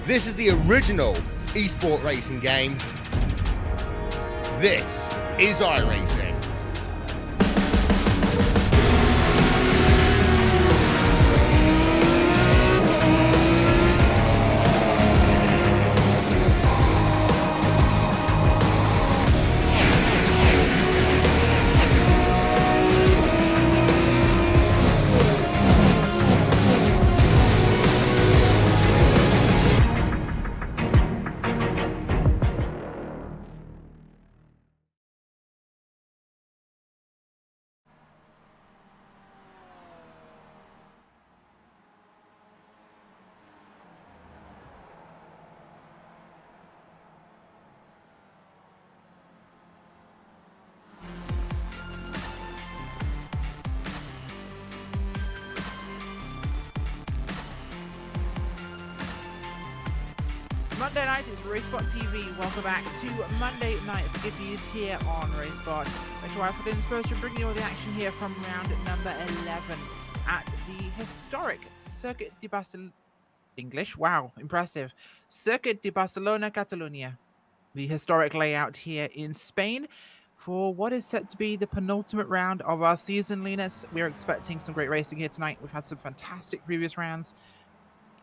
This is the original esport racing game. This is iRacing. Monday night is RaceSpotTV. Welcome back to Monday Night Skippys here on RaceSpot. Thanks for for the inspiration, bringing you all the action here from round number 11 at the historic Circuit de Barcelona. English, wow, impressive. Circuit de Barcelona, Catalunya. The historic layout here in Spain for what is set to be the penultimate round of our season, Linus. We're expecting some great racing here tonight. We've had some fantastic previous rounds.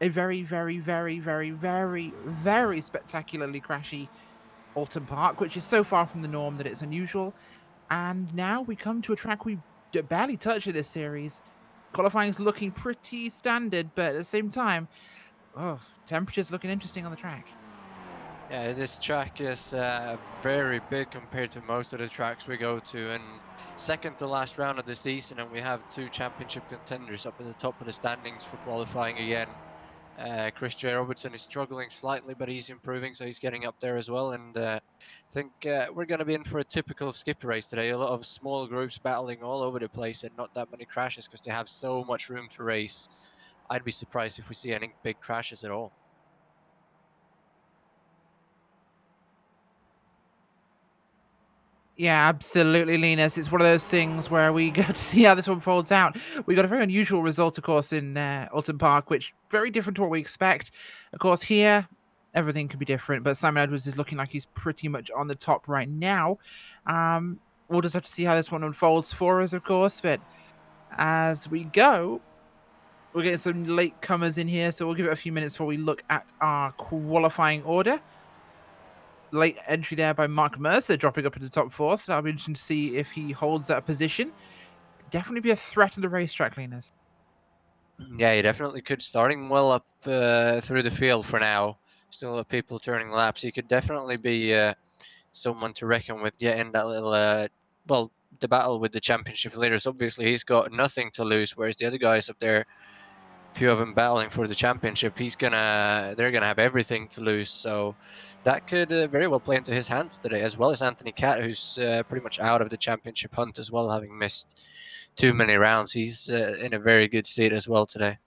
A very, very, very, very, very, very spectacularly crashy Alton Park, which is so far from the norm that it's unusual. And now we come to a track we barely touched in this series. Qualifying is looking pretty standard, but at the same time, temperature's looking interesting on the track. Yeah, this track is very big compared to most of the tracks we go to, and second to last round of the season, and we have two championship contenders up at the top of the standings for qualifying again. Chris J. Robertson is struggling slightly, but he's improving, so he's getting up there as well. And I think we're going to be in for a typical Skippy race today. A lot of small groups battling all over the place and not that many crashes because they have so much room to race. I'd be surprised if we see any big crashes at all. Yeah, absolutely, Linus. It's one of those things where we go to see how this one folds out. We got a very unusual result, of course, in Alton Park, which very different to what we expect. Of course, here, everything could be different, but Simon Edwards is looking like he's pretty much on the top right now. We'll just have to see how this one unfolds for us, of course, but as we go, we're getting some late comers in here, so we'll give it a few minutes before we look at our qualifying order. Late entry there by Mark Mercer, dropping up into the top four. So I'll be interested to see if he holds that position. Definitely be a threat on the racetrack, Linus. Yeah, he definitely could. Starting well up through the field for now. Still have people turning laps. He could definitely be someone to reckon with, getting that little, the battle with the championship leaders. Obviously, he's got nothing to lose, whereas the other guys up there, a few of them battling for the championship, they're gonna have everything to lose. So that could very well play into his hands today, as well as Anthony Catt, who's pretty much out of the championship hunt as well, having missed too many rounds. He's in a very good seat as well today.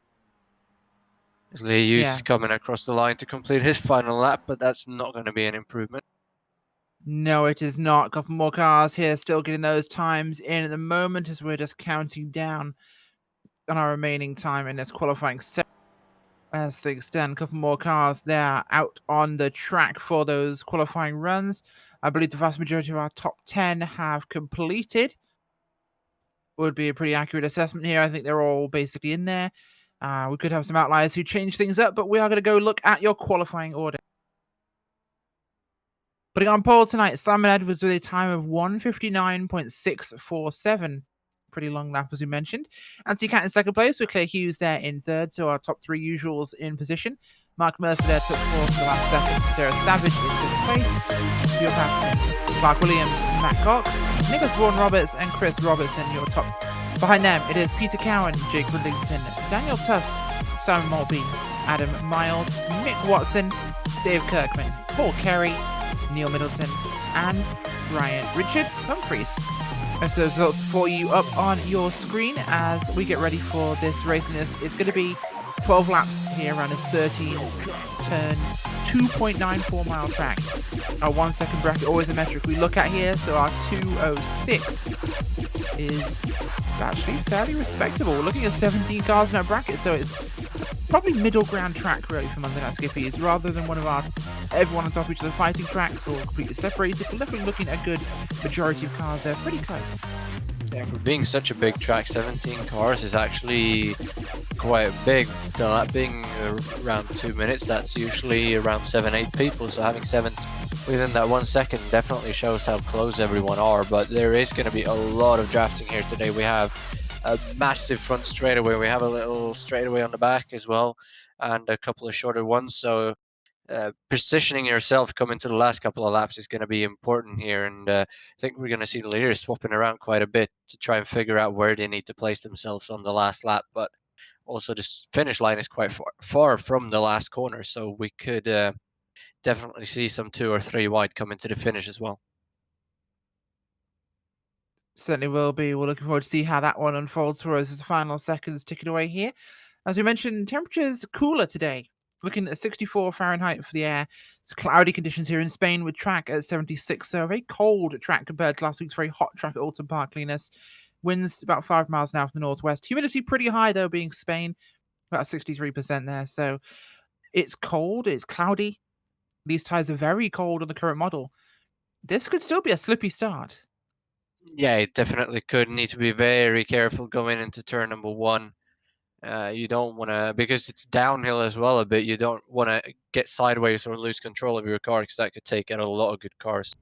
Lee Hughes coming across the line to complete his final lap, but that's not going to be an improvement. No, it is not. A couple more cars here, still getting those times in at the moment as we're just counting down on our remaining time in this qualifying set. As things stand, a couple more cars there out on the track for those qualifying runs. I believe the vast majority of our top 10 have completed. Would be a pretty accurate assessment here. I think they're all basically in there. We could have some outliers who change things up, but we are going to go look at your qualifying order. Putting on pole tonight, Simon Edwards with a time of 1:59.647. Pretty long lap, as we mentioned. Anthony Catt in second place, with Claire Hughes there in third, so our top three usuals in position. Mark Mercer there took fourth in the last second. Sarah Savage in fifth place. Theo Patterson, Clark Williams, Matt Cox, Nicholas Vaughan Roberts, and Chris Robertson, your top. Behind them, it is Peter Cowan, Jake Ridlington, Daniel Tufts, Simon Maltby, Adam Miles, Mick Watson, Dave Kirkman, Paul Kerry, Neil Middleton, and Ryan Richard Humphreys. So the results for you up on your screen as we get ready for this race. It's going to be 12 laps here around this 13-turn, 2.94 mile track. Our 1 second bracket, always a metric we look at here. So our 2:06 is actually fairly respectable. We're looking at 17 cars in our bracket, so it's probably middle ground track really for Monday Night Skippys, rather than one of our everyone on top of each other fighting tracks or completely separated. We're definitely looking at a good majority of cars there, pretty close. Yeah, for being such a big track, 17 cars is actually quite big. The lap being around 2 minutes, that's usually around 7-8 people, so having 7 within that 1 second definitely shows how close everyone are. But there is going to be a lot of drafting here today. We have a massive front straightaway, we have a little straightaway on the back as well, and a couple of shorter ones, so positioning yourself coming to the last couple of laps is going to be important here, and I think we're going to see the leaders swapping around quite a bit to try and figure out where they need to place themselves on the last lap. But also the finish line is quite far from the last corner, so we could definitely see some 2 or 3 wide coming to the finish as well. Certainly will be. We're looking forward to see how that one unfolds for us as the final seconds ticking away here. As we mentioned, temperatures cooler today. Looking at 64 Fahrenheit for the air. It's cloudy conditions here in Spain with track at 76, so a very cold track compared to last week's very hot track at Alton Park, Linus. Winds about 5 miles an hour from the northwest. Humidity pretty high though, being Spain, about 63% there. So it's cold, it's cloudy. These tyres are very cold on the current model. This could still be a slippy start. Yeah, it definitely could. Need to be very careful going into turn number 1. You don't want to, because it's downhill as well a bit, you don't want to get sideways or lose control of your car, because that could take out a lot of good cars.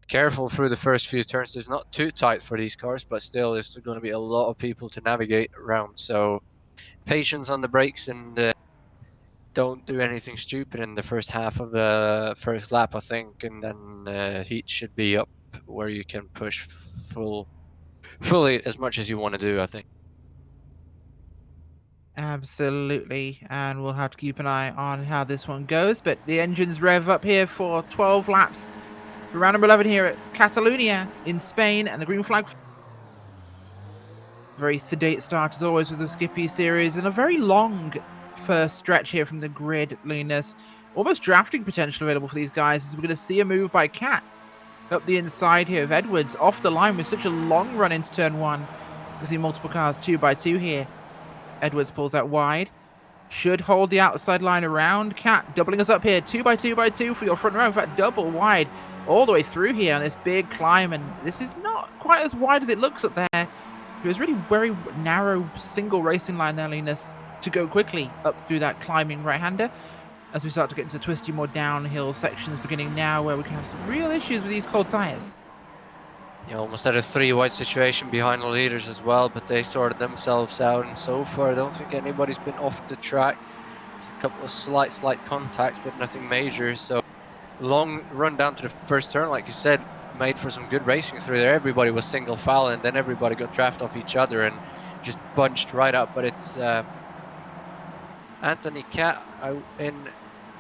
Careful through the first few turns. It's not too tight for these cars, but still there's going to be a lot of people to navigate around, so patience on the brakes, and don't do anything stupid in the first half of the first lap, I think, and then heat should be up where you can push fully as much as you want to do, I think. Absolutely, and we'll have to keep an eye on how this one goes. But the engines rev up here for 12 laps for round number 11 here at Catalonia in Spain, and the green flag. Very sedate start as always with the Skippy series, and a very long first stretch here from the grid, Linus. Almost drafting potential available for these guys, as we're going to see a move by Cat up the inside here of Edwards, off the line with such a long run into turn 1. We see multiple cars 2 by 2 here. Edwards pulls out wide. Should hold the outside line around. Cat doubling us up here. 2 by 2 by 2 for your front row. In fact, double wide all the way through here on this big climb. And this is not quite as wide as it looks up there. It was really very narrow single racing line there, Linus, to go quickly up through that climbing right-hander. As we start to get into twisty, more downhill sections beginning now, where we can have some real issues with these cold tyres. You almost had a 3 wide situation behind the leaders as well, but they sorted themselves out, and so far I don't think anybody's been off the track. It's a couple of slight contacts, but nothing major. So long run down to the first turn, like you said, made for some good racing through there. Everybody was single foul, and then everybody got draft off each other and just bunched right up. But it's Anthony Cat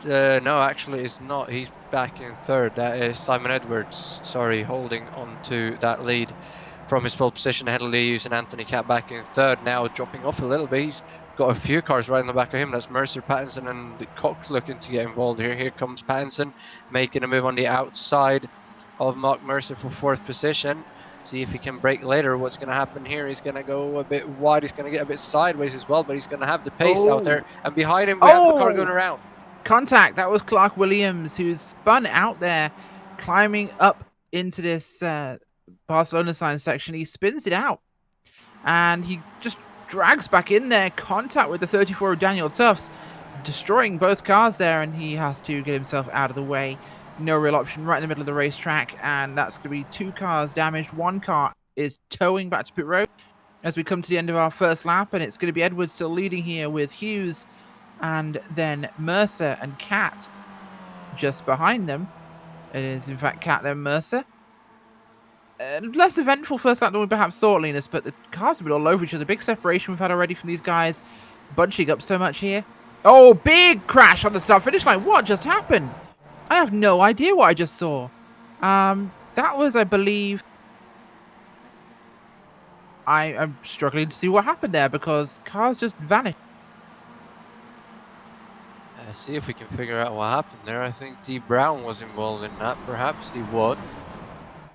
no, actually it's not. He's back in third. That is Simon Edwards, sorry, holding on to that lead from his pole position ahead of Lewis, and Anthony Cat back in third, now dropping off a little bit. He's got a few cars right in the back of him. That's Mercer, Pattinson, and Cox looking to get involved here. Here comes Pattinson, making a move on the outside of Mark Mercer for 4th position. See if he can break later. What's going to happen here? He's going to go a bit wide. He's going to get a bit sideways as well, but he's going to have the pace out there. And behind him, we have the car going around. Contact. That was Clark Williams, who's spun out there, climbing up into this Barcelona sign section. He spins it out, and he just drags back in there. Contact with the 34 of Daniel Tufts, destroying both cars there, and he has to get himself out of the way. No real option right in the middle of the racetrack, and that's going to be 2 cars damaged. 1 car is towing back to pit road as we come to the end of our first lap, and it's going to be Edwards still leading here with Hughes, and then Mercer and Cat just behind them. It is, in fact, Cat, then Mercer. Less eventful first lap than we perhaps thought, Linus, but the cars have been all over each other. Big separation we've had already from these guys, bunching up so much here. Oh, big crash on the start-finish line. What just happened? I have no idea what I just saw. That was, I believe... I'm struggling to see what happened there, because cars just vanished. See if we can figure out what happened there. I think D. Brown was involved in that. Perhaps he was.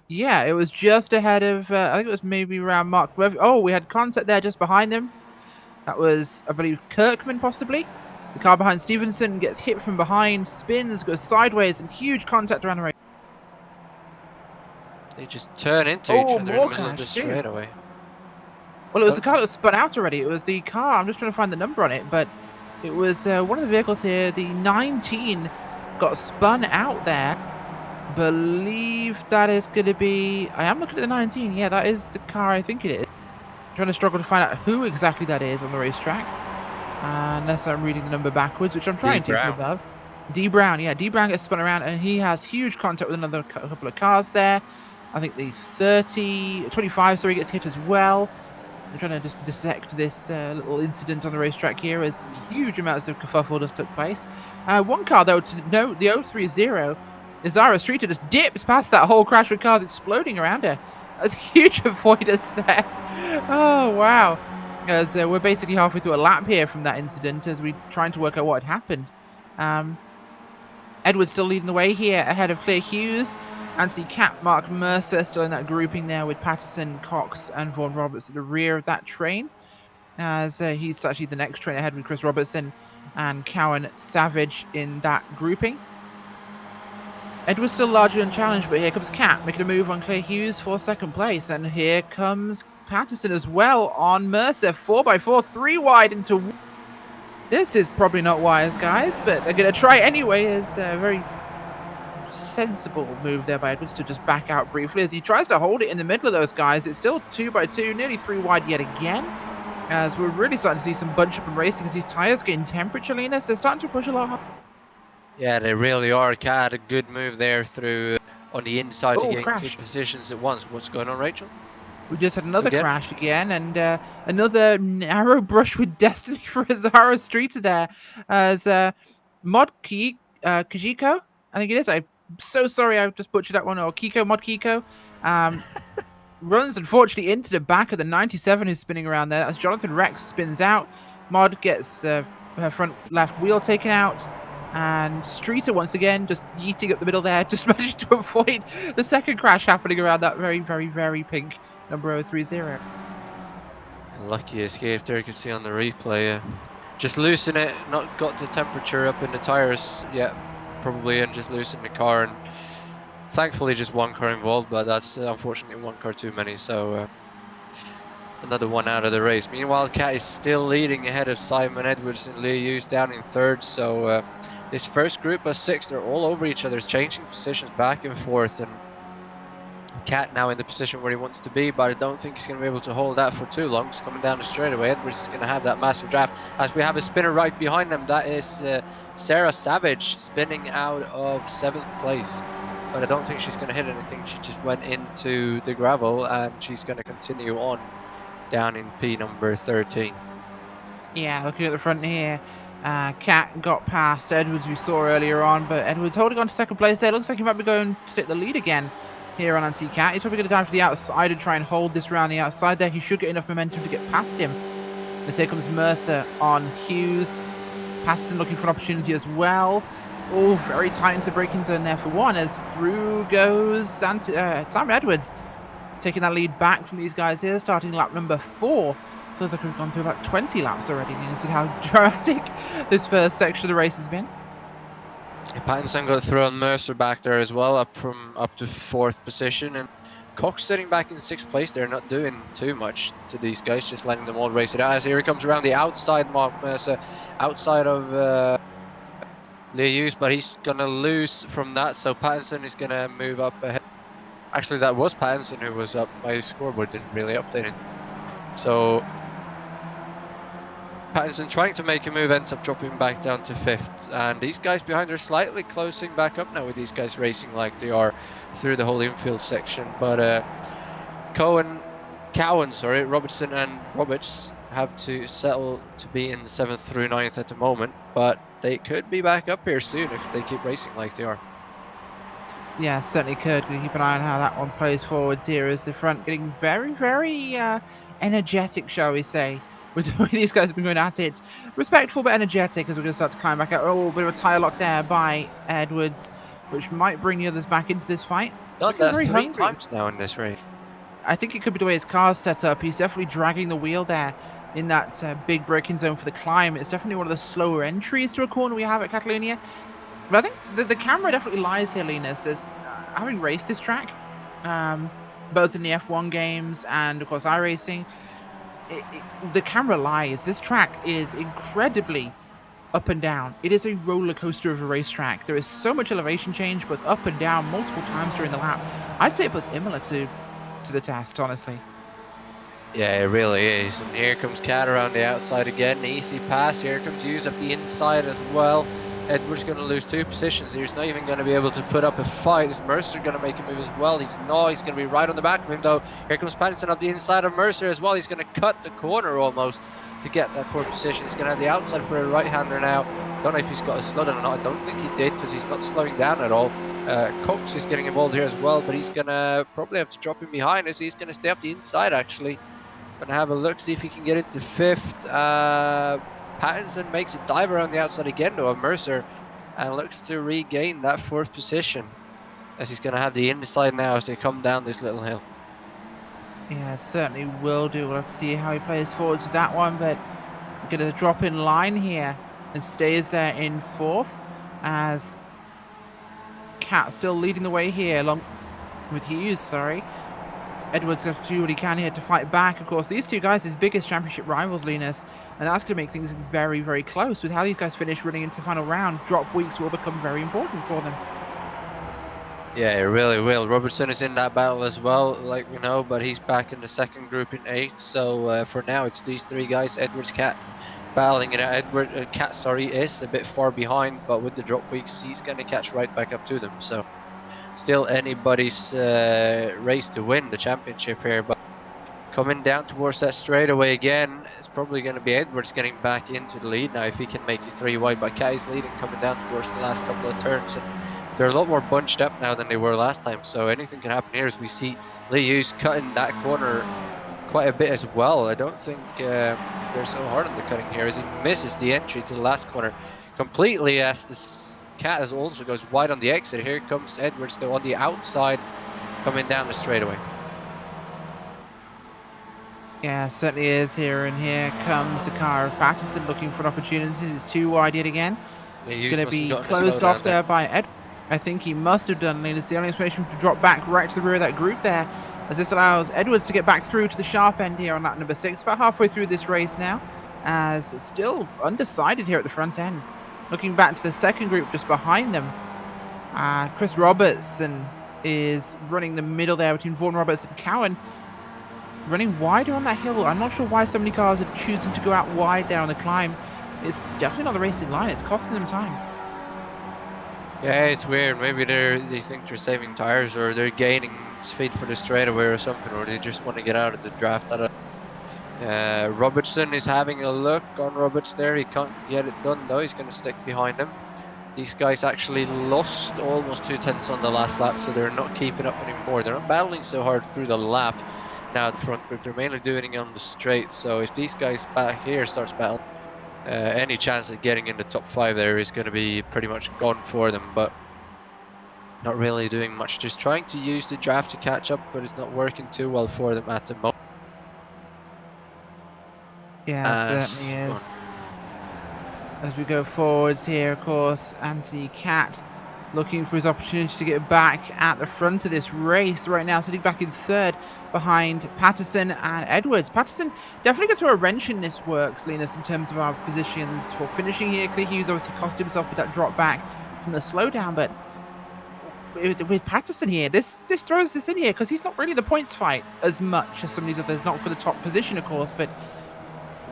Yeah, it was just ahead of, I think it was maybe around Mark Murphy. Oh, we had contact there just behind him. That was, I believe, Kirkman, possibly. The car behind Stevenson gets hit from behind, spins, goes sideways, and huge contact around the race. They just turn into each Oh, other in the more middle of the crash too. straightaway. Well, it was the car that was spun out already. It was the car. I'm just trying to find the number on it, but it was one of the vehicles here. The 19 got spun out there. Believe that is going to be. I am looking at the 19. Yeah, that is the car. I think it is. Trying to struggle to find out who exactly that is on the racetrack, unless I'm reading the number backwards, which I'm trying to from above. D Brown, yeah, D Brown gets spun around, and he has huge contact with another couple of cars there. I think the 25, sorry, gets hit as well. I'm trying to just dissect this little incident on the racetrack here as huge amounts of kerfuffle just took place. One car, though, to note, the 030, Zara Streeter just dips past that whole crash with cars exploding around her. That's huge avoidance there. Oh, wow. As we're basically halfway through a lap here from that incident as we're trying to work out what had happened. Edwards still leading the way here ahead of Claire Hughes. Anthony Catt, Mark Mercer still in that grouping there with Patterson, Cox, and Vaughan Roberts at the rear of that train. As he's actually the next train ahead with Chris Robertson and Cowan Savage in that grouping. Edwards still largely unchallenged, but here comes Catt making a move on Claire Hughes for second place. And here comes Patterson as well on Mercer. 4x4, 3 wide into... This is probably not wise, guys, but they're going to try anyway. It's a very sensible move there by Edwards to just back out briefly as he tries to hold it in the middle of those guys. It's still 2x2, nearly 3 wide yet again. As we're really starting to see some bunch up in racing as these tyres getting temperature, Linus. They're starting to push a lot harder. Yeah, they really are. Cat had a good move there through on the inside to gain crash. 2 positions at once. What's going on, Rachel? We just had another crash again, and another narrow brush with destiny for Zara Streeter there. As Mod Kijiko, I think it is. I'm so sorry I just butchered that one. Or Mod Kiko. Runs, unfortunately, into the back of the 97 who's spinning around there. As Jonathan Rex spins out, Mod gets her front left wheel taken out. And Streeter, once again, just yeeting up the middle there, just managed to avoid the second crash happening around that very, very, very pink number 030. Lucky escape there, you can see on the replay. Just loosen it, not got the temperature up in the tires yet, probably, and just loosen the car. And thankfully, just one car involved, but that's unfortunately one car too many. So another one out of the race. Meanwhile, Cat is still leading ahead of Simon Edwards and Lee Hughes down in third. So this first group of 6, they're all over each other, changing positions back and forth. And Cat now in the position where he wants to be, but I don't think he's going to be able to hold that for too long. He's coming down the straightaway. Edwards is going to have that massive draft. As we have a spinner right behind them, that is Sarah Savage spinning out of 7th place. But I don't think she's going to hit anything. She just went into the gravel, and she's going to continue on down in P number 13. Yeah, looking at the front here, Cat got past Edwards we saw earlier on, but Edwards holding on to second place there. Looks like he might be going to take the lead again here on Anti-Cat. He's probably going to dive to the outside and try and hold this round the outside there. He should get enough momentum to get past him. As here comes Mercer on Hughes. Patterson looking for an opportunity as well. All very tight into the braking zone there for one, as through goes Simon Edwards, taking that lead back from these guys here, starting lap number 4. Feels like we've gone through about 20 laps already, and you see how dramatic this first section of the race has been. Pattinson got through on Mercer back there as well, up to 4th position, and Cox sitting back in 6th place. They're not doing too much to these guys, just letting them all race it out. As here he comes around the outside, Mark Mercer, outside of Lee Hughes, but he's gonna lose from that, so Pattinson is gonna move up ahead. Actually, that was Pattinson who was up. My scoreboard didn't really update it. So Pattinson trying to make a move ends up dropping back down to 5th, and these guys behind are slightly closing back up now with these guys racing like they are through the whole infield section. But Cowan, Robertson and Roberts have to settle to be in 7th through 9th at the moment, but they could be back up here soon if they keep racing like they are. Yeah, certainly could. We keep an eye on how that one plays forwards here as the front getting very, very energetic, shall we say. With the way these guys have been going at it. Respectful but energetic as we're going to start to climb back out. Oh, a bit of a tyre lock there by Edwards, which might bring the others back into this fight. Done that 3 times now in this race. I think it could be the way his car's set up. He's definitely dragging the wheel there in that big braking zone for the climb. It's definitely one of the slower entries to a corner we have at Catalonia. But I think the camera definitely lies here, Linus, as having raced this track, both in the F1 games and, of course, iRacing, the camera lies. This track is incredibly up and down. It is a roller coaster of a racetrack. There is so much elevation change, both up and down, multiple times during the lap. I'd say it puts Imola to the test, honestly. Yeah, it really is. And here comes Cat around the outside again. Easy pass. Here comes Hughes up the inside as well. Edwards going to lose 2 positions. He's not even going to be able to put up a fight. Is Mercer going to make a move as well? He's not. He's going to be right on the back of him though. Here comes Pattinson up the inside of Mercer as well. He's going to cut the corner almost to get that 4th position. He's going to have the outside for a right-hander now. Don't know if he's got a slow down or not. I don't think he did because he's not slowing down at all. Cox is getting involved here as well, but he's going to probably have to drop him behind us. He's going to stay up the inside actually. Gonna have a look, see if he can get into 5th. Pattinson makes a dive around the outside again though of Mercer and looks to regain that 4th position as he's gonna have the inside now as they come down this little hill. Yeah, certainly will do. We'll have to see how he plays forward to that one, but gonna drop in line here and stays there in 4th as Cat still leading the way here along with Hughes, sorry. Edwards going to do what he can here to fight back. Of course, these two guys, his biggest championship rivals, Linus, and that's going to make things very, very close. With how these guys finish running into the final round, drop weeks will become very important for them. Yeah, it really will. Robertson is in that battle as well, like we know, but he's back in the 2nd group in 8th. So for now, it's these 3 guys, Edwards, Cat, battling it out. Cat, sorry, is a bit far behind, but with the drop weeks, he's going to catch right back up to them. So still anybody's race to win the championship here, but coming down towards that straightaway again, it's probably going to be Edwards getting back into the lead now if he can make it 3 wide, but Cat is leading coming down towards the last couple of turns, and they're a lot more bunched up now than they were last time, so anything can happen here as we see Lee Hughes cutting that corner quite a bit as well. I don't think they're so hard on the cutting here as he misses the entry to the last corner completely as this Cat as also goes wide on the exit. Here comes Edwards though on the outside coming down the straightaway. Yeah, certainly is here, and here comes the car of Patterson looking for an opportunity. It's too wide yet again. Going to be closed off there by Ed. I think he must have done, Linus. The only explanation to drop back right to the rear of that group there, as this allows Edwards to get back through to the sharp end here on lap number 6. About halfway through this race now, as still undecided here at the front end. Looking back to the 2nd group just behind them, Chris Robertson is running the middle there between Vaughan Roberts and Cowan. Running wider on that hill. I'm not sure why so many cars are choosing to go out wide there on the climb. It's definitely not the racing line. It's costing them time. Yeah, it's weird. Maybe they think they're saving tires, or they're gaining speed for the straightaway or something, or they just want to get out of the draft. Robertson is having a look on Roberts there. He can't get it done though. He's going to stick behind him. These guys actually lost almost 2 tenths on the last lap, so they're not keeping up anymore. They're not battling so hard through the lap now, the front group. They're mainly doing it on the straight. So if these guys back here starts battling, any chance of getting in the top 5 there is going to be pretty much gone for them, but not really doing much. Just trying to use the draft to catch up, but it's not working too well for them at the moment. Yeah, certainly is. As we go forwards here, of course, Anthony Cat looking for his opportunity to get back at the front of this race right now, sitting back in 3rd behind Patterson and Edwards. Patterson definitely going to throw a wrench in this works, Linus, in terms of our positions for finishing here. Clear Hughes obviously cost himself with that drop back from the slowdown, but with Patterson here, this throws this in here because he's not really the points fight as much as some of these others, not for the top position, of course, but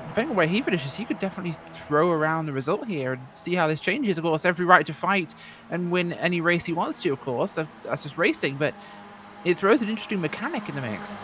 depending on where he finishes, he could definitely throw around the result here and see how this changes. Of course, every right to fight and win any race he wants to, of course. That's just racing, but it throws an interesting mechanic in the mix.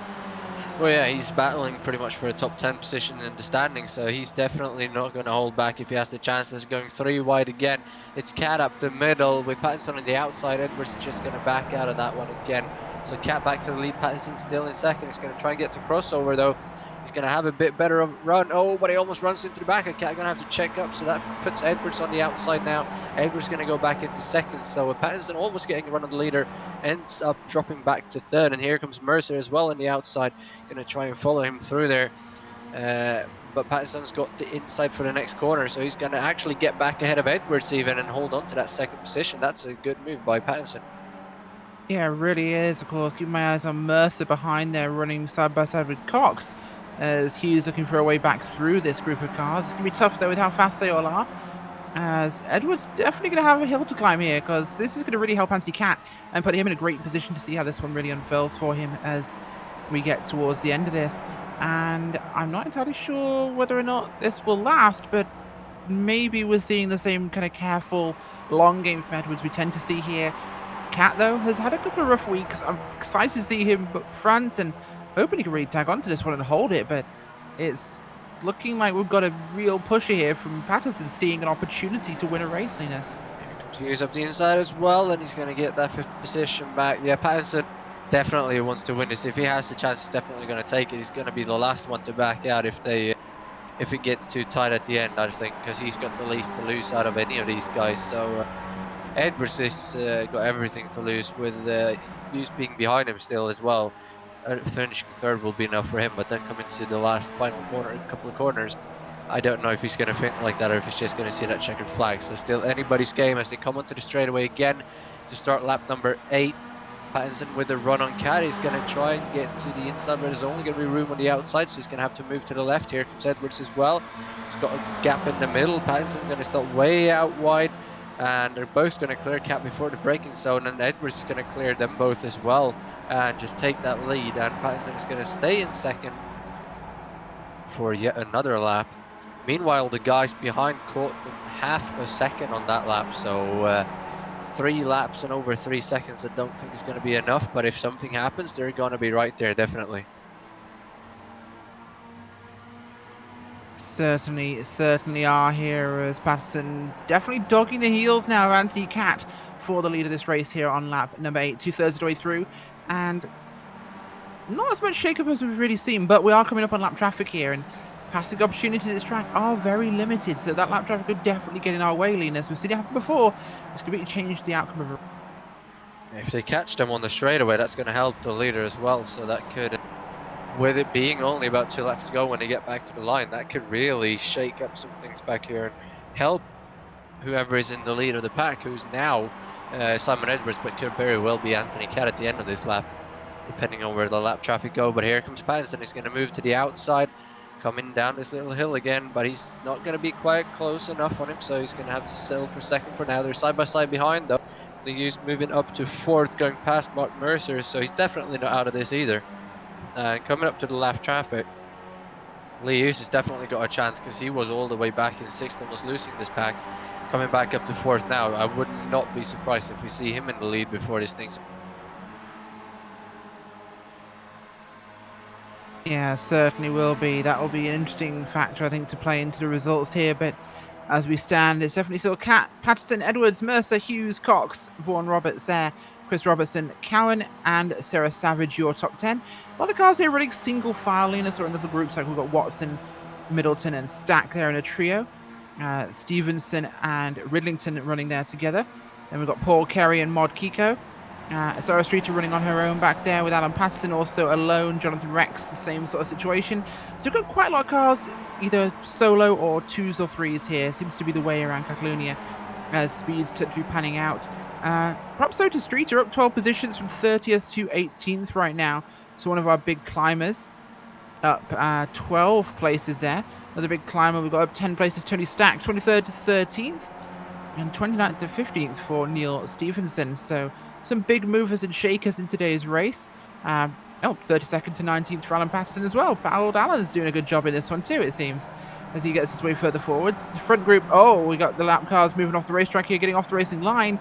Well, yeah, he's battling pretty much for a top 10 position in the standings, so he's definitely not going to hold back if he has the chances of going 3 wide again. It's Cat up the middle with Pattinson on the outside. Edwards is just going to back out of that one again. So Cat back to the lead. Pattinson still in 2nd. He's going to try and get to crossover though. He's going to have a bit better of run. Oh, but he almost runs into the back. Cat going to have to check up, so that puts Edwards on the outside now. Edwards going to go back into 2nd. So Pattinson almost getting a run on the leader, ends up dropping back to 3rd. And here comes Mercer as well on the outside. Going to try and follow him through there. but Patterson's got the inside for the next corner, so he's going to actually get back ahead of Edwards even and hold on to that second position. That's a good move by Patterson. Yeah, it really is. Of course, keep my eyes on Mercer behind there, running side by side with Cox, as Hughes looking for a way back through this group of cars. It's going to be tough, though, with how fast they all are, as Edwards definitely going to have a hill to climb here, because this is going to really help Anthony Cat and put him in a great position to see how this one really unfurls for him as we get towards the end of this. And I'm not entirely sure whether or not this will last, but maybe we're seeing the same kind of careful, long game from Edwards we tend to see here. Cat, though, has had a couple of rough weeks. I'm excited to see him up front and hoping he can really tag onto this one and hold it, but it's looking like we've got a real pusher here from Patterson, seeing an opportunity to win a race, Linus. Hughes up the inside as well, and he's going to get that fifth position back. Yeah, Patterson definitely wants to win this. If he has the chance, he's definitely going to take it. He's going to be the last one to back out if it gets too tight at the end, I think, because he's got the least to lose out of any of these guys. So Edwards has got everything to lose, with Hughes being behind him still as well. Finishing third will be enough for him, but then coming to the last final corner, a couple of corners, I don't know if he's going to think like that or if he's just going to see that checkered flag. So still anybody's game as they come onto the straightaway again to start lap number 8. Pattinson with a run on Cat. He's going to try and get to the inside, but there's only going to be room on the outside, so he's going to have to move to the left. Here comes Edwards as well. He's got a gap in the middle. Pattinson going to start way out wide, and they're both going to clear Cat before the braking zone, and Edwards is going to clear them both as well and just take that lead. And Pattinson is going to stay in second for yet another lap. Meanwhile, the guys behind caught them half a second on that lap, so 3 laps and over 3 seconds I don't think is going to be enough, but if something happens, they're going to be right there, definitely. Certainly are here, as Patterson definitely dogging the heels now of Anthony Cat for the lead of this race here on lap number 8, 2/3 of the way through, and not as much shake-up as we've really seen, but we are coming up on lap traffic here, and passing opportunities at this track are very limited, so that lap traffic could definitely get in our way, Linus. We've seen it happen before. It's completely changed the outcome of it. If they catch them on the straightaway, that's going to help the leader as well, so that could, with it being only about 2 laps to go when they get back to the line, that could really shake up some things back here and help whoever is in the lead of the pack, who's now Simon Edwards, but could very well be Anthony Cat at the end of this lap, depending on where the lap traffic go. But here comes Patterson. He's going to move to the outside, coming down this little hill again, but he's not going to be quite close enough on him, so he's going to have to settle for second for now. They're side by side behind, though. The Hughes moving up to 4th, going past Mark Mercer, so he's definitely not out of this either. And coming up to the lap traffic, Lee Hughes has definitely got a chance, because he was all the way back in 6th, almost losing this pack. Coming back up to 4th now, I would not be surprised if we see him in the lead before this thing's... Yeah, certainly will be. That will be an interesting factor, I think, to play into the results here. But as we stand, it's definitely still Cat, Patterson, Edwards, Mercer, Hughes, Cox, Vaughan Roberts there, Chris Robertson, Cowan, and Sarah Savage, your top 10. A lot of cars here running single file, Linus, or in little groups. Like we've got Watson, Middleton, and Stack there in a trio. Stevenson and Ridlington running there together. Then we've got Paul Kerry and Mod Kiko. Sarah Streeter running on her own back there with Alan Patterson also alone. Jonathan Rex, the same sort of situation. So we've got quite a lot of cars, either solo or 2s or 3s here. Seems to be the way around Catalonia as speeds tend to be panning out. Props though to Streeter, up 12 positions from 30th to 18th right now. So one of our big climbers up 12 places there. Another big climber, we've got up 10 places, Tony Stack, 23rd to 13th. And 29th to 15th for Neil Stevenson. So some big movers and shakers in today's race. 32nd to 19th for Alan Patterson as well. Old Alan's doing a good job in this one too, it seems, as he gets his way further forwards. The front group, we got the lap cars moving off the racetrack here, getting off the racing line,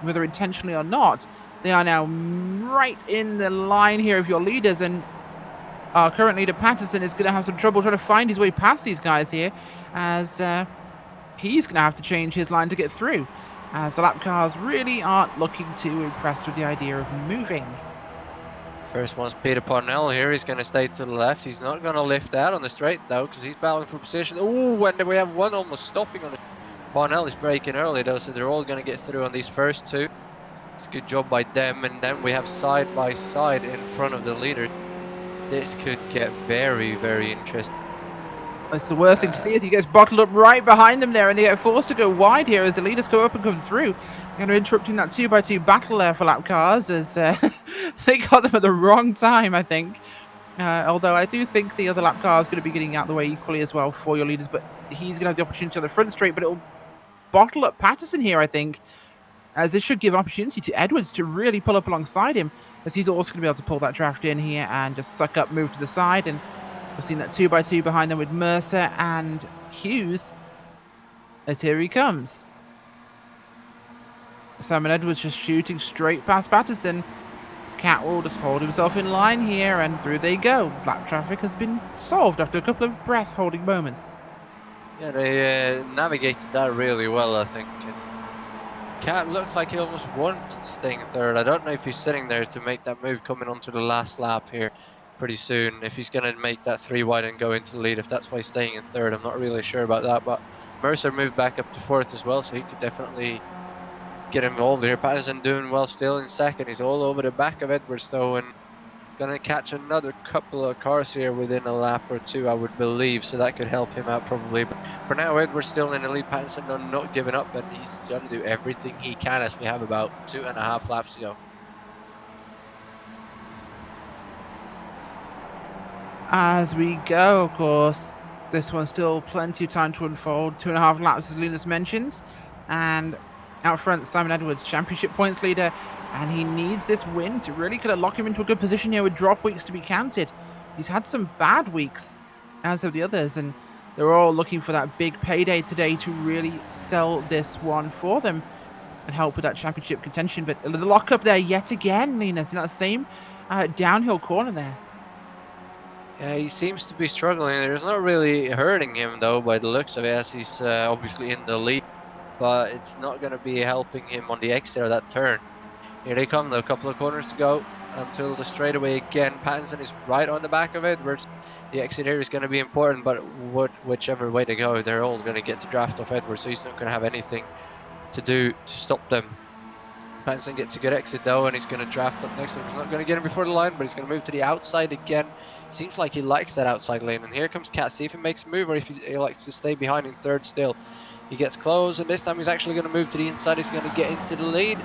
whether intentionally or not. They are now right in the line here of your leaders, and our current leader Patterson is going to have some trouble trying to find his way past these guys here, as he's going to have to change his line to get through, as the lap cars really aren't looking too impressed with the idea of moving. First one's Peter Parnell here. He's going to stay to the left. He's not going to lift out on the straight, though, because he's battling for position. And we have one almost stopping on the... Parnell is braking early, though, so they're all going to get through on these first 2. It's a good job by them. And then we have side by side in front of the leader. This could get very, very interesting. It's the worst thing to see is he gets bottled up right behind them there, and they get forced to go wide here as the leaders come up and come through. Kind of interrupting that 2x2 battle there for lap cars as they got them at the wrong time, I think. Although I do think the other lap car is going to be getting out of the way equally as well for your leaders, but he's going to have the opportunity on the front straight, but it'll bottle up Patterson here, I think, as this should give opportunity to Edwards to really pull up alongside him, as he's also going to be able to pull that draft in here and just suck up, move to the side, and we've seen that 2x2 behind them with Mercer and Hughes, as here he comes. Simon Edwards just shooting straight past Patterson. Cat will just hold himself in line here, and through they go. Black traffic has been solved after a couple of breath-holding moments. Yeah, they navigated that really well, I think. And Cat looked like he almost wanted staying third. I don't know if he's sitting there to make that move coming onto the last lap here pretty soon. If he's going to make that 3 wide and go into the lead, if that's why he's staying in third, I'm not really sure about that. But Mercer moved back up to fourth as well, so he could definitely get involved here. Patterson doing well still in second. He's all over the back of Edwards though, and gonna catch another couple of cars here within a lap or two, I would believe, so that could help him out probably. But for now, Edwards still in the lead. Patterson not giving up, and he's gonna do everything he can as we have about 2.5 laps to go. As we go, of course, this one's still plenty of time to unfold. 2.5 laps, as Linus mentions. And out front, Simon Edwards, championship points leader. And he needs this win to really kind of lock him into a good position here with drop weeks to be counted. He's had some bad weeks, as have the others. And they're all looking for that big payday today to really sell this one for them and help with that championship contention. But the lock up there yet again, Linus, in that same downhill corner there. Yeah, he seems to be struggling. It's not really hurting him though, by the looks of it, as he's obviously in the lead. But it's not going to be helping him on the exit of that turn. Here they come, though. A couple of corners to go until the straightaway again. Pattinson is right on the back of Edwards. The exit here is going to be important, but whichever way they go, they're all going to get the draft off Edwards, so he's not going to have anything to do to stop them. Pattinson gets a good exit though, and he's going to draft up next to him. He's not going to get him before the line, but he's going to move to the outside again. Seems like he likes that outside lane, and here comes Cat. See if he makes a move or if he likes to stay behind in third still. He gets close, and this time he's actually going to move to the inside. He's going to get into the lead.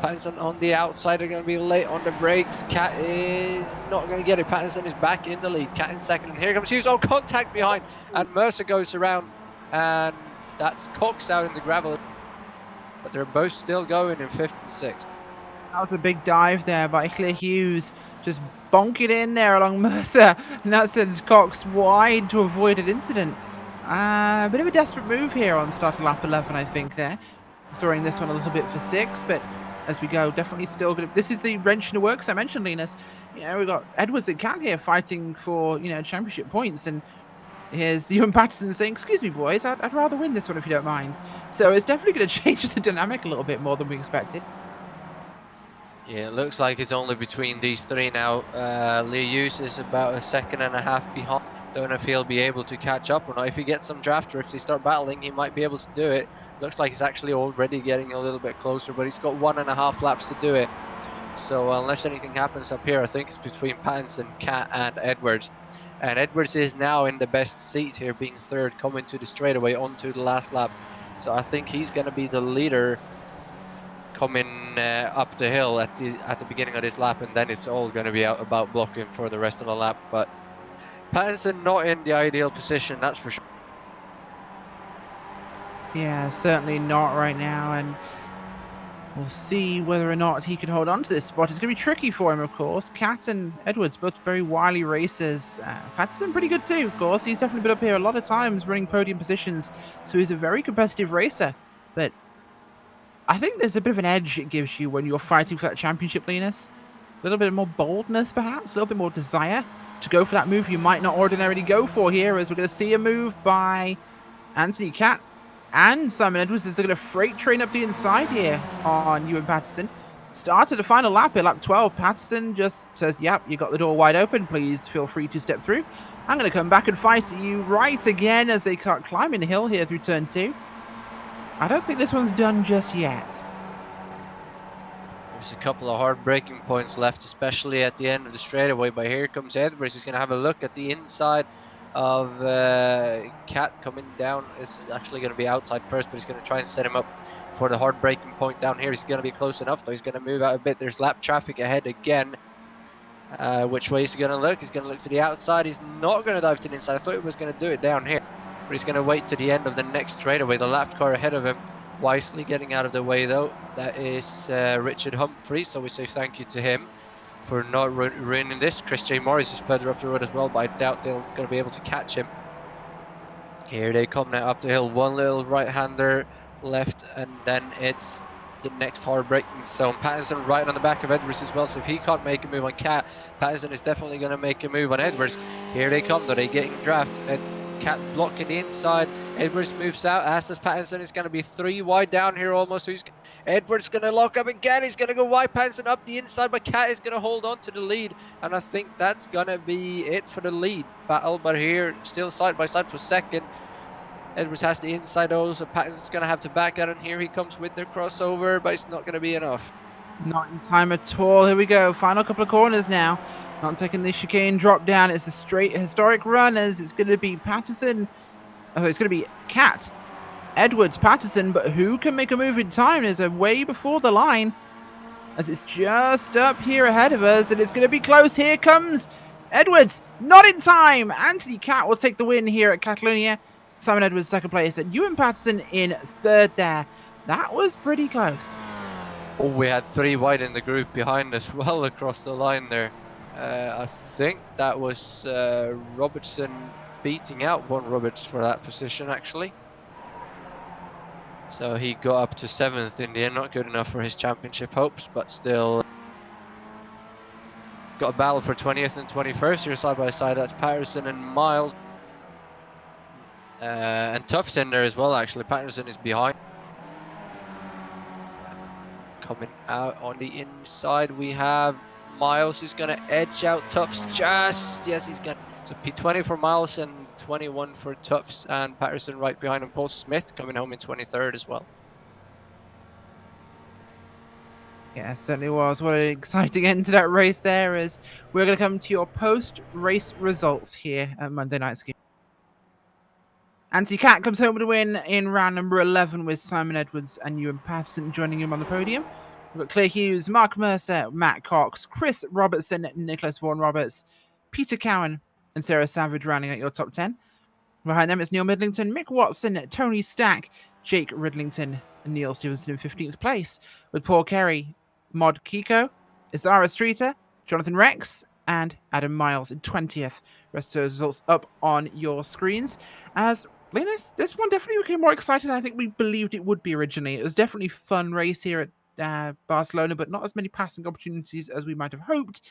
Pattinson on the outside are going to be late on the brakes. Cat is not going to get it. Pattinson is back in the lead. Cat in second, and here comes Hughes. Oh, contact behind, and Mercer goes around, and that's Cox out in the gravel. But they're both still going in 5th and 6th. That was a big dive there by Clear Hughes. Just bonk it in there along Mercer. And that sends Cox wide to avoid an incident. A bit of a desperate move here on start of lap 11, I think, there. Throwing this one a little bit for 6, but as we go, definitely still going to... This is the wrench in the works I mentioned, Linus. You know, we've got Edwards and Cat here fighting for, you know, championship points, and here's Ewan Patterson saying, excuse me, boys, I'd rather win this one if you don't mind. So it's definitely going to change the dynamic a little bit more than we expected. Yeah, it looks like it's only between these three now. Lee Hughes is about 1.5 seconds behind. Don't know if he'll be able to catch up or not. If he gets some draft or if they start battling, he might be able to do it. Looks like he's actually already getting a little bit closer, but he's got 1.5 laps to do it. So unless anything happens up here, I think it's between Pattinson, Cat and Edwards. And Edwards is now in the best seat here, being third, coming to the straightaway onto the last lap. So I think he's going to be the leader coming up the hill at the beginning of this lap, and then it's all going to be out about blocking for the rest of the lap. But Pattinson not in the ideal position, that's for sure. Yeah, certainly not right now, and we'll see whether or not he can hold on to this spot. It's going to be tricky for him, of course. Cat and Edwards, both very wily racers. Patterson pretty good too, of course. He's definitely been up here a lot of times running podium positions, so he's a very competitive racer. But I think there's a bit of an edge it gives you when you're fighting for that championship, Linus. A little bit more boldness, perhaps, a little bit more desire to go for that move you might not ordinarily go for here, as we're going to see a move by Anthony Cat and Simon Edwards is going to freight train up the inside here on Ewan Patterson. Started the final lap here, lap 12. Patterson just says, yep, you got the door wide open. Please feel free to step through. I'm going to come back and fight you right again as they start climbing the hill here through turn 2. I don't think this one's done just yet. There's a couple of hard braking points left, especially at the end of the straightaway. But here comes Edwards. He's going to have a look at the inside of Cat coming down. Is actually going to be outside first, but he's going to try and set him up for the hard braking point down here. He's going to be close enough, though. He's going to move out a bit. There's lap traffic ahead again. Which way is he going to look? He's going to look to the outside. He's not going to dive to the inside. I thought he was going to do it down here, but he's going to wait to the end of the next straightaway. The lap car ahead of him, wisely getting out of the way, though. That is Richard Humphrey, so we say thank you to him for not ruining this. Chris J. Morris is further up the road as well, but I doubt they're going to be able to catch him. Here they come now up the hill. One little right-hander left, and then it's the next hard braking zone. Pattinson right on the back of Edwards as well, so if he can't make a move on Cat, Pattinson is definitely going to make a move on Edwards. Here they come, though. They're getting draft, and Cat blocking the inside. Edwards moves out, as does Pattinson. Is going to be 3 wide down here almost. Edwards going to lock up again. He's going to go wide. Pattinson up the inside, but Cat is going to hold on to the lead, and I think that's going to be it for the lead battle. But here, still side by side for second. Edwards has the inside though, so Pattinson's going to have to back out, and here he comes with the crossover, but it's not going to be enough. Not in time at all. Here we go. Final couple of corners now. Not taking the chicane drop down. It's a straight historic run as it's going to be Patterson. Oh, it's going to be Cat, Edwards, Patterson, but who can make a move in time is way before the line as it's just up here ahead of us, and it's going to be close. Here comes Edwards. Not in time. Anthony Cat will take the win here at Catalonia. Simon Edwards second place, and Ewan Patterson in third there. That was pretty close. Oh, we had 3 wide in the group behind us, well across the line there. I think that was Robertson beating out Von Roberts for that position, actually. So he got up to 7th in the end, not good enough for his championship hopes, but still got a battle for 20th and 21st here side by side. That's Patterson and Miles. And Tuff's in there as well, actually. Patterson is behind. Coming out on the inside, we have Miles who's going to edge out Tuff's just. Yes, he's going to. So P20 for Miles and 21 for Tuffs, and Patterson right behind him. Paul Smith coming home in 23rd as well. Yeah, certainly was. What an exciting end to that race there is. We're going to come to your post-race results here at Monday Night Ski. Anthony Cat comes home with a win in round number 11 with Simon Edwards and Ewan Patterson joining him on the podium. We've got Claire Hughes, Mark Mercer, Matt Cox, Chris Robertson, Nicholas Vaughan Roberts, Peter Cowan, and Sarah Savage rounding out your top 10. Behind them, it's Neil Midlington, Mick Watson, Tony Stack, Jake Ridlington, and Neil Stevenson in 15th place, with Paul Kerry, Mod Kiko, Isara Streeter, Jonathan Rex, and Adam Miles in 20th. Rest of the results up on your screens. As Linus, this one definitely became more exciting than I think we believed it would be originally. It was definitely a fun race here at Barcelona, but not as many passing opportunities as we might have hoped.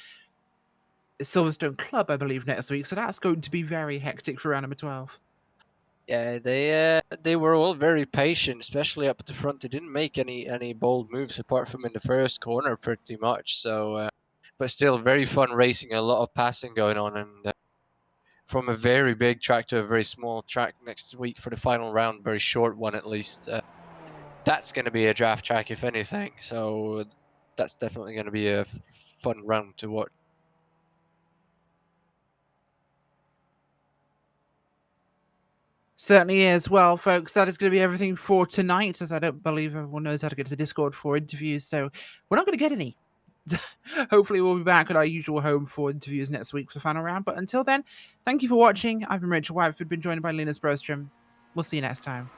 It's Silverstone Club, I believe, next week, so that's going to be very hectic for round number 12. Yeah, they were all very patient, especially up at the front. They didn't make any bold moves apart from in the first corner, pretty much. So, but still, very fun racing. A lot of passing going on, and from a very big track to a very small track next week for the final round, very short one at least. That's going to be a draft track, if anything. So that's definitely going to be a fun round to watch. Certainly is. Well, folks, that is going to be everything for tonight, as I don't believe everyone knows how to get to the Discord for interviews, so we're not going to get any. Hopefully we'll be back at our usual home for interviews next week for the final round, but until then, thank you for watching. I've been Rachel Whiteford, been joined by Linus Broström. We'll see you next time.